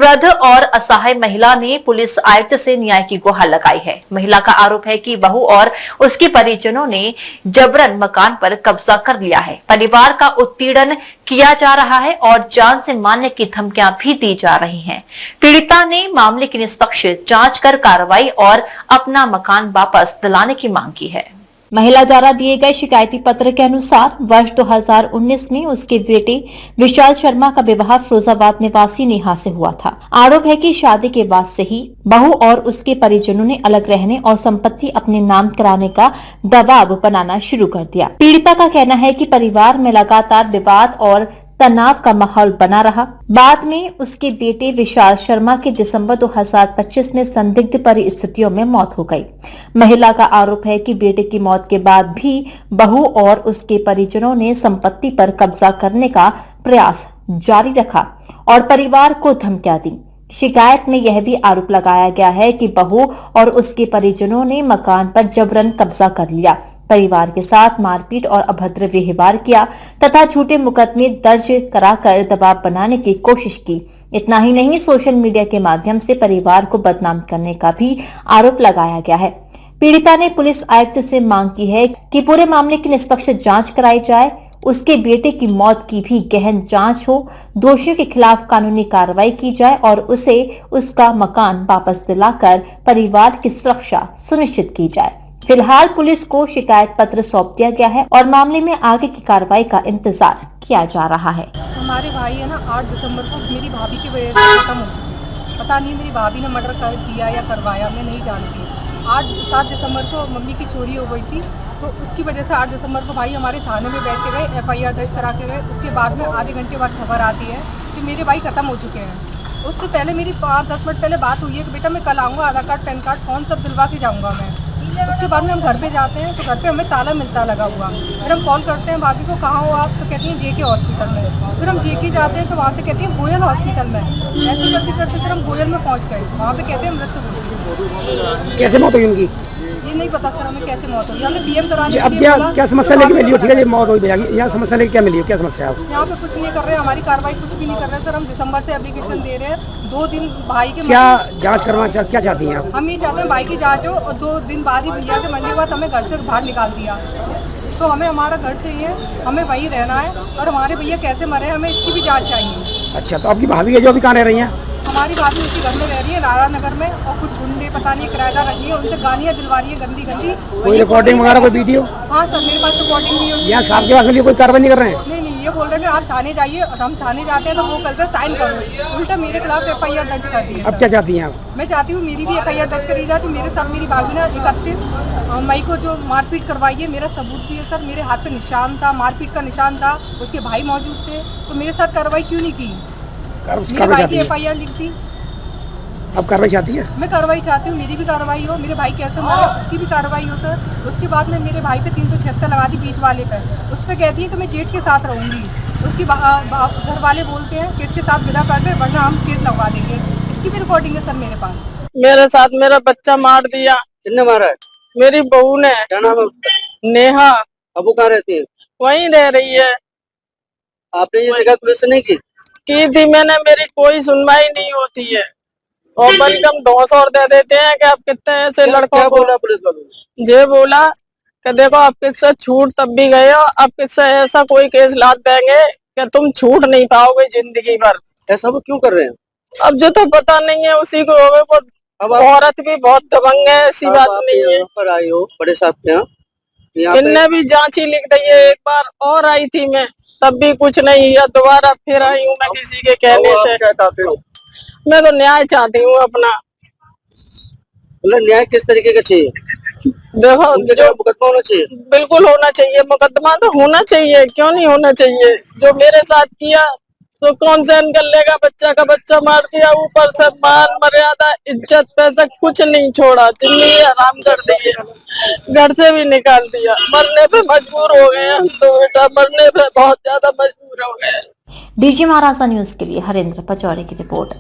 वृद्ध और असहाय महिला ने पुलिस आयुक्त से न्याय की गुहार लगाई है। महिला का आरोप है कि बहू और उसके परिजनों ने जबरन मकान पर कब्जा कर लिया है। परिवार का उत्पीड़न किया जा रहा है और जान से मारने की धमकियां भी दी जा रही हैं। पीड़िता ने मामले की निष्पक्ष जांच कर कार्रवाई और अपना मकान वापस दिलाने की मांग की है। महिला द्वारा दिए गए शिकायती पत्र के अनुसार वर्ष 2019 में उसके बेटे विशाल शर्मा का विवाह फिरोजाबाद निवासी नेहा से हुआ था। आरोप है कि शादी के बाद से ही बहू और उसके परिजनों ने अलग रहने और संपत्ति अपने नाम कराने का दबाव बनाना शुरू कर दिया। पीड़िता का कहना है कि परिवार में लगातार विवाद और तनाव का माहौल बना रहा। बाद में उसके बेटे विशाल शर्मा के दिसंबर 2025 में संदिग्ध परिस्थितियों में मौत हो गई। महिला का आरोप है कि बेटे की मौत के बाद भी बहू और उसके परिजनों ने संपत्ति पर कब्जा करने का प्रयास जारी रखा और परिवार को धमकियां दी। शिकायत में यह भी आरोप लगाया गया है कि बहू और उसके परिजनों ने मकान पर जबरन कब्जा कर लिया, परिवार के साथ मारपीट और अभद्र व्यवहार किया तथा झूठे मुकदमे दर्ज कराकर दबाव बनाने की कोशिश की। इतना ही नहीं, सोशल मीडिया के माध्यम से परिवार को बदनाम करने का भी आरोप लगाया गया है। पीड़िता ने पुलिस आयुक्त से मांग की है कि पूरे मामले की निष्पक्ष जांच कराई जाए, उसके बेटे की मौत की भी गहन जांच हो, दोषियों के खिलाफ कानूनी कार्रवाई की जाए और उसे उसका मकान वापस दिलाकर परिवार की सुरक्षा सुनिश्चित की जाए। फिलहाल पुलिस को शिकायत पत्र सौंप दिया गया है और मामले में आगे की कार्रवाई का इंतजार किया जा रहा है। हमारे भाई है ना 8 दिसंबर को मेरी भाभी की वजह से खत्म हो चुकी है। पता नहीं मेरी भाभी ने मर्डर कर दिया या करवाया, मैं नहीं जानती। 7 दिसंबर को मम्मी की चोरी हो गई थी, तो उसकी वजह से 8 दिसंबर को भाई हमारे थाने में बैठ के गए, FIR दर्ज करा के गए। उसके बाद में आधे घंटे बाद खबर आती है कि मेरे भाई खत्म हो चुके हैं। उससे पहले मेरी 5-10 मिनट पहले बात हुई है कि बेटा मैं कल आऊँगा, आधार कार्ड, पैन कार्ड, फॉर्म सब दिलवा के जाऊँगा मैं। उसके बाद में हम घर पे जाते हैं तो घर पे हमें ताला मिलता लगा हुआ। फिर हम कॉल करते हैं भाभी को, कहाँ हो आप? तो कहती हैं JK हॉस्पिटल में। फिर हम JK जाते हैं तो वहाँ से कहती हैं गोयल हॉस्पिटल में। ऐसे करते करते फिर हम गोयल में पहुँच गए, वहाँ पे कहते हैं मृत्यु हो चुकी। कैसे मौत हुई उनकी? ये नहीं पता सर हमें कैसे मौत हुई। हमने BM कराने अब क्या समस्या लेके मिली हो? ठीक है, ये मौत हुई भैया, यहाँ समस्या लेके क्या मिली हो? क्या समस्या है? यहाँ पे कुछ नहीं कर रहे हैं, हमारी कार्रवाई कुछ भी नहीं कर रहे हैं सर। हम दिसंबर से एप्लीकेशन दे रहे हैं। 2 दिन भाई के क्या जांच करवाना क्या चाहती हैं आप? हम ये चाहते हैं भाई की जांच हो और 2 दिन बाद ही भैया के मरने के बाद हमें घर से बाहर निकाल दिया। तो हमें हमारा घर चाहिए, हमें वहीं रहना है और हमारे भैया कैसे मरे हमें इसकी भी जांच चाहिए। अच्छा, तो आपकी भाभी है जो अभी कहाँ रह रही हैं? हमारी भाभी उसी घर में रह रही है, राधा नगर में, और कुछ गुंडे पता नहीं किराएदार रखी है, उनसे गालियाँ दिलवा रही है गंदी गंदी। कोई रिकॉर्डिंग वगैरह, कोई वीडियो? हाँ सर, मेरे पास रिकॉर्डिंग भी है। यहाँ साहब के पास मिली, कोई कार्रवाई नहीं कर रहे हैं? नहीं, ये बोल रहे हैं आप थाने जाइए, और हम थाने जाते हैं तो वो कहते हैं साइन करो, उल्टा मेरे खिलाफ FIR दर्ज कर दी है। अब क्या चाहती हैं आप? मैं चाहती हूँ मेरी भी FIR दर्ज करी जाए। तो मेरे साथ मेरी भाभी ने 31 मई को जो मारपीट करवाई है, मेरा सबूत भी है सर। मेरे हाथ पे निशान था, मारपीट का निशान था, उसके भाई मौजूद थे। तो मेरे साथ कार्रवाई क्यों नहीं की? मेरे भाई की FIR लिख दी। अब कार्रवाई चाहती है? मैं कार्रवाई चाहती हूँ, मेरी भी कार्रवाई हो, मेरे भाई कैसे मरे उसकी भी कार्रवाई हो सर। उसके बाद में मेरे भाई पे 376 लगा दी बीच वाले पे। उस पर कहती है कि मैं जेठ के साथ रहूँगी। उसकी घर वाले बोलते हैं कि इसके साथ विदा कर दे वरना हम केस लगवा देंगे। इसकी भी रिकॉर्डिंग है सर मेरे पास। मेरे साथ मेरा बच्चा मार दिया। किसने मारा है? मेरी बहू ने। क्या नाम है उसका? नेहा। अब वो कहाँ रहती है? वहीं रह रही है। आपने ये शिकायत पुलिस से नहीं की? की थी मैंने, मेरी कोई सुनवाई नहीं होती है और बल्कि हम 200 और दे देते हैं कि आप कितने ऐसे लड़कों को। बोला पुलिस वालों? ये बोला कि देखो आप किससे छूट तब भी गए हो, आप किससे ऐसा कोई केस लाद देंगे कि तुम छूट नहीं पाओगे जिंदगी भर। ऐसा वो क्यों कर रहे हैं? अब जो तो पता नहीं है उसी को होवे। वो अब औरत भी बहुत दबंग है, ऐसी बात नहीं है। पर आई हो बड़े साहब के यहाँ, इनने भी जांच ही लिख दी है। एक बार और आई थी मैं, तब भी कुछ नहीं, या दोबारा फिर आई हूँ मैं किसी के कहने से। क्या चाहते हो? मैं तो न्याय चाहती हूँ अपना। मतलब न्याय किस तरीके का चाहिए? देखो जो मुकदमा होना चाहिए, बिल्कुल होना चाहिए, मुकदमा तो होना चाहिए, क्यों नहीं होना चाहिए। जो मेरे साथ किया तो कौन सहन कर लेगा? बच्चा का बच्चा मार दिया, ऊपर से मान मर्यादा इज्जत पैसा कुछ नहीं छोड़ा, जिंदगी आराम कर दी है, घर से भी निकाल दिया। मरने पे मजबूर हो गए हम तो बेटा, मरने पे बहुत ज्यादा मजबूर हो गए। DG महाराजा न्यूज के लिए हरेंद्र पचौरी की रिपोर्ट।